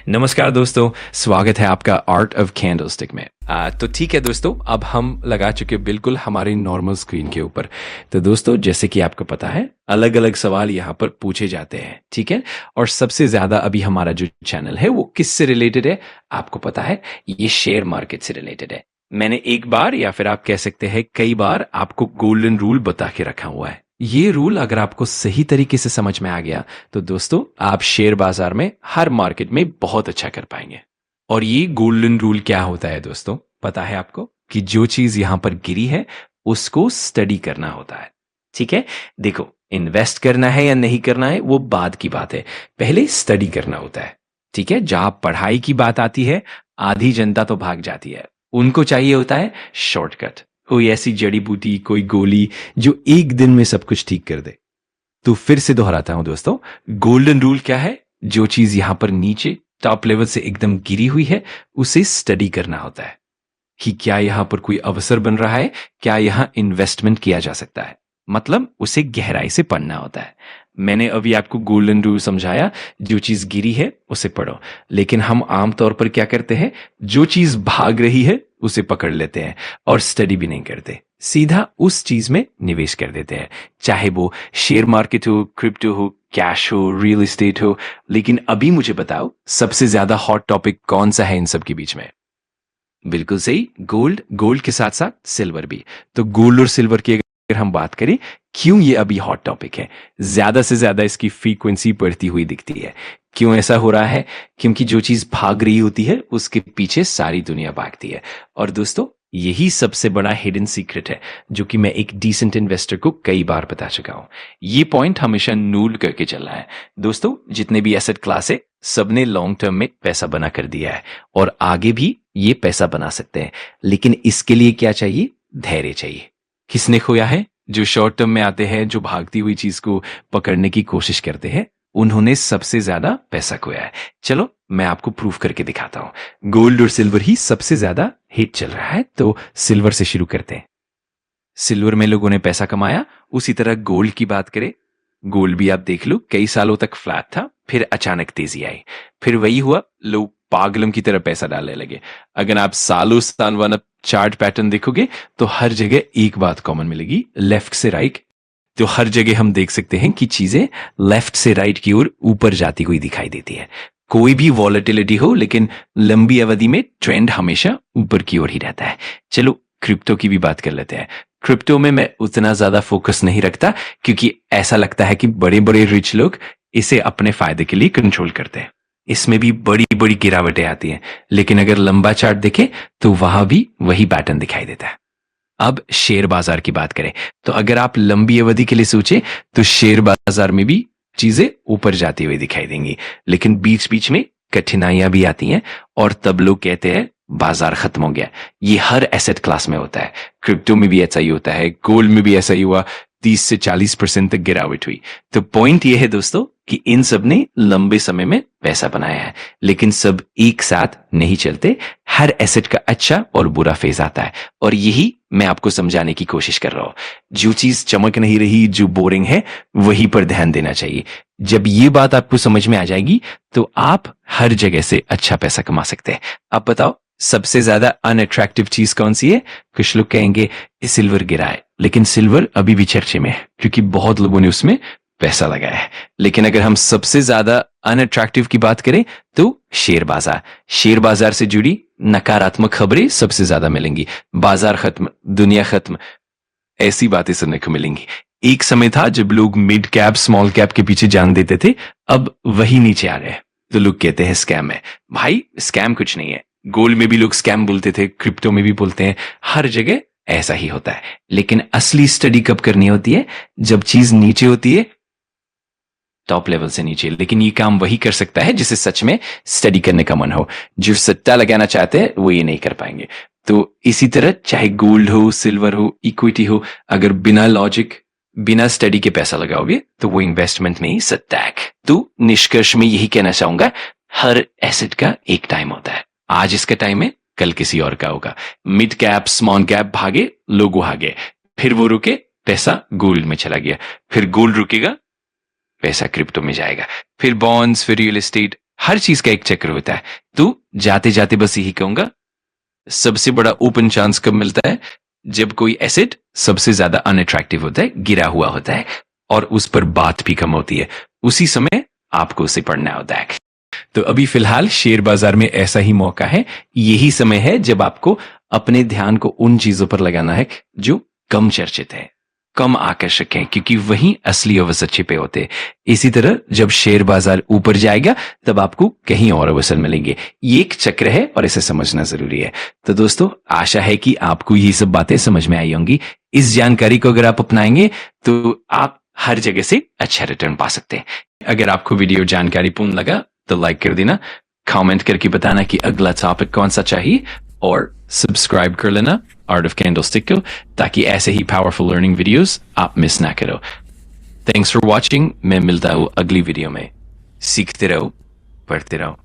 नमस्कार दोस्तों, स्वागत है आपका आर्ट ऑफ कैंडलस्टिक में। तो ठीक है दोस्तों, अब हम लगा चुके बिल्कुल हमारी नॉर्मल स्क्रीन के ऊपर। तो दोस्तों, जैसे कि आपको पता है, अलग अलग सवाल यहाँ पर पूछे जाते हैं, ठीक है। और सबसे ज्यादा अभी हमारा जो चैनल है वो किससे रिलेटेड है आपको पता है, ये शेयर मार्केट से रिलेटेड है। मैंने एक बार या फिर आप कह सकते हैं कई बार आपको गोल्डन रूल बता के रखा हुआ है। ये रूल अगर आपको सही तरीके से समझ में आ गया तो दोस्तों आप शेयर बाजार में हर मार्केट में बहुत अच्छा कर पाएंगे। और ये गोल्डन रूल क्या होता है दोस्तों, पता है आपको कि जो चीज यहां पर गिरी है उसको स्टडी करना होता है, ठीक है। देखो, इन्वेस्ट करना है या नहीं करना है वो बाद की बात है, पहले स्टडी करना होता है, ठीक है। जहां पढ़ाई की बात आती है आधी जनता तो भाग जाती है, उनको चाहिए होता है शॉर्टकट, कोई ऐसी जड़ी बूटी, कोई गोली जो एक दिन में सब कुछ ठीक कर दे। तो फिर से दोहराता हूं दोस्तों, गोल्डन रूल क्या है, जो चीज यहां पर नीचे टॉप लेवल से एकदम गिरी हुई है उसे स्टडी करना होता है कि क्या यहां पर कोई अवसर बन रहा है, क्या यहां इन्वेस्टमेंट किया जा सकता है, मतलब उसे गहराई से पढ़ना होता है। मैंने अभी आपको गोल्डन रूल समझाया, जो चीज गिरी है उसे पढ़ो। लेकिन हम आमतौर पर क्या करते हैं, जो चीज भाग रही है उसे पकड़ लेते हैं और स्टडी भी नहीं करते, सीधा उस चीज में निवेश कर देते हैं, चाहे वो शेयर मार्केट हो, क्रिप्टो हो, कैश हो, रियल एस्टेट हो। लेकिन अभी मुझे बताओ सबसे ज्यादा हॉट टॉपिक कौन सा है इन सब के बीच में? बिल्कुल सही, गोल्ड। गोल्ड के साथ साथ सिल्वर भी। तो गोल्ड और सिल्वर की अगर हम बात करें, क्यों ये अभी हॉट टॉपिक है, ज्यादा से ज्यादा इसकी फ्रीक्वेंसी बढ़ती हुई दिखती है। क्यों ऐसा हो रहा है? क्योंकि जो चीज भाग रही होती है उसके पीछे सारी दुनिया भागती है। और दोस्तों, यही सबसे बड़ा हिडन सीक्रेट है जो कि मैं एक डिसेंट इन्वेस्टर को कई बार बता चुका हूं। ये पॉइंट हमेशा नोट करके चलना है दोस्तों। जितने भी एसेट क्लास है सबने लॉन्ग टर्म में पैसा बना कर दिया है और आगे भी ये पैसा बना सकते हैं, लेकिन इसके लिए क्या चाहिए? धैर्य चाहिए। किसने खोया है? जो शॉर्ट टर्म में आते हैं, जो भागती हुई चीज को पकड़ने की कोशिश करते हैं, उन्होंने सबसे ज्यादा पैसा खोया है। चलो मैं आपको प्रूफ करके दिखाता हूं। गोल्ड और सिल्वर ही सबसे ज्यादा हिट चल रहा है, तो सिल्वर से शुरू करते हैं। सिल्वर में लोगों ने पैसा कमाया, उसी तरह गोल्ड की बात करें, गोल्ड भी आप देख लो कई सालों तक फ्लैट था, फिर अचानक तेजी आई, फिर वही हुआ, लोग पागलों की तरह पैसा डालने लगे। अगर आप सालों साल वाला चार्ट पैटर्न देखोगे तो हर जगह एक बात कॉमन मिलेगी, लेफ्ट से राइट। तो हर जगह हम देख सकते हैं कि चीजें लेफ्ट से राइट की ओर ऊपर जाती हुई दिखाई देती है। कोई भी वॉलेटिलिटी हो, लेकिन लंबी अवधि में ट्रेंड हमेशा ऊपर की ओर ही रहता है। चलो क्रिप्टो की भी बात कर लेते हैं। क्रिप्टो में मैं उतना ज्यादा फोकस नहीं रखता, क्योंकि ऐसा लगता है कि बड़े बड़े रिच लोग इसे अपने फायदे के लिए कंट्रोल करते हैं। इसमें भी बड़ी बड़ी गिरावटें आती हैं, लेकिन अगर लंबा चार्ट देखें तो वहां भी वही पैटर्न दिखाई देता है। अब शेयर बाजार की बात करें तो अगर आप लंबी अवधि के लिए सोचें तो शेयर बाजार में भी चीजें ऊपर जाती हुई दिखाई देंगी, लेकिन बीच बीच में कठिनाइयां भी आती हैं और तब लोग कहते हैं बाजार खत्म हो गया। ये हर एसेट क्लास में होता है, क्रिप्टो में भी ऐसा ही होता है, गोल्ड में भी ऐसा ही हुआ, 30 से 40% तक गिरावट हुई। तो पॉइंट ये है दोस्तों कि इन सब ने लंबे समय में पैसा बनाया है, लेकिन सब एक साथ नहीं चलते। हर एसेट का अच्छा और बुरा फेज आता है, और यही मैं आपको समझाने की कोशिश कर रहा हूं। जो चीज चमक नहीं रही, जो बोरिंग है, वही पर ध्यान देना चाहिए। जब ये बात आपको समझ में आ जाएगी तो आप हर जगह से अच्छा पैसा कमा सकते हैं। अब बताओ सबसे ज्यादा अनअट्रैक्टिव चीज कौन सी है? कुछ लोग कहेंगे सिल्वर गिरा है, लेकिन सिल्वर अभी भी चर्चे में है क्योंकि बहुत लोगों ने उसमें पैसा लगाया है। लेकिन अगर हम सबसे ज्यादा अनअट्रैक्टिव की बात करें तो शेयर बाजार। शेयर बाजार से जुड़ी नकारात्मक खबरें सबसे ज्यादा मिलेंगी, बाजार खत्म, दुनिया खत्म, ऐसी बातें सुनने को मिलेंगी। एक समय था जब लोग मिड कैप स्मॉल कैप के पीछे जान देते थे, अब वही नीचे आ रहे हैं, तो लोग कहते हैं स्कैम है। भाई स्कैम कुछ नहीं है। गोल्ड में भी लोग स्कैम बोलते थे, क्रिप्टो में भी बोलते हैं, हर जगह ऐसा ही होता है। लेकिन असली स्टडी कब करनी होती है? जब चीज नीचे होती है, टॉप लेवल से नीचे। लेकिन ये काम वही कर सकता है जिसे सच में स्टडी करने का मन हो। जो सट्टा लगाना चाहते हैं वो ये नहीं कर पाएंगे। तो इसी तरह चाहे गोल्ड हो, सिल्वर हो, इक्विटी हो, अगर बिना लॉजिक, बिना स्टडी के पैसा लगाओगे तो वो इन्वेस्टमेंट में ही सट्टा है। तो निष्कर्ष में यही कहना चाहूंगा, हर एसेट का एक टाइम होता है। आज इसका टाइम है, कल किसी और का होगा। मिड कैप स्मॉल कैप भागे, लोग वहां गए, फिर वो रुके, पैसा गोल्ड में चला गया, फिर गोल्ड रुकेगा, पैसा क्रिप्टो में जाएगा, फिर बॉन्ड्स, फिर रियल एस्टेट। हर चीज का एक चक्र होता है। तो जाते जाते बस यही कहूंगा, सबसे बड़ा ओपन चांस कब मिलता है? जब कोई एसिड सबसे ज्यादा अनअट्रैक्टिव होता है, गिरा हुआ होता है और उस पर बात भी कम होती है, उसी समय आपको उसे पढ़ना होता है। तो अभी फिलहाल शेयर बाजार में ऐसा ही मौका है। यही समय है जब आपको अपने ध्यान को उन चीजों पर लगाना है जो कम चर्चित है, कम आकर्षक हैं, क्योंकि वही असली अवसर छिपे होते हैं। इसी तरह जब शेयर बाजार ऊपर जाएगा तब आपको कहीं और अवसर मिलेंगे। ये एक चक्र है और इसे समझना जरूरी है। तो दोस्तों, आशा है कि आपको ये सब बातें समझ में आई होंगी। इस जानकारी को अगर आप अपनाएंगे तो आप हर जगह से अच्छा रिटर्न पा सकते हैं। अगर आपको वीडियो जानकारीपूर्ण लगा तो लाइक कर देना, कमेंट करके बताना कि अगला टॉपिक कौन सा चाहिए, और सब्सक्राइब कर लेना आर्ट ऑफ कैंडलस्टिक को, ताकि ऐसे ही पावरफुल लर्निंग वीडियोस आप मिस ना करो। Thanks for watching. मैं मिलता हूँ अगली वीडियो में। सीखते रहो, पढ़ते रहो।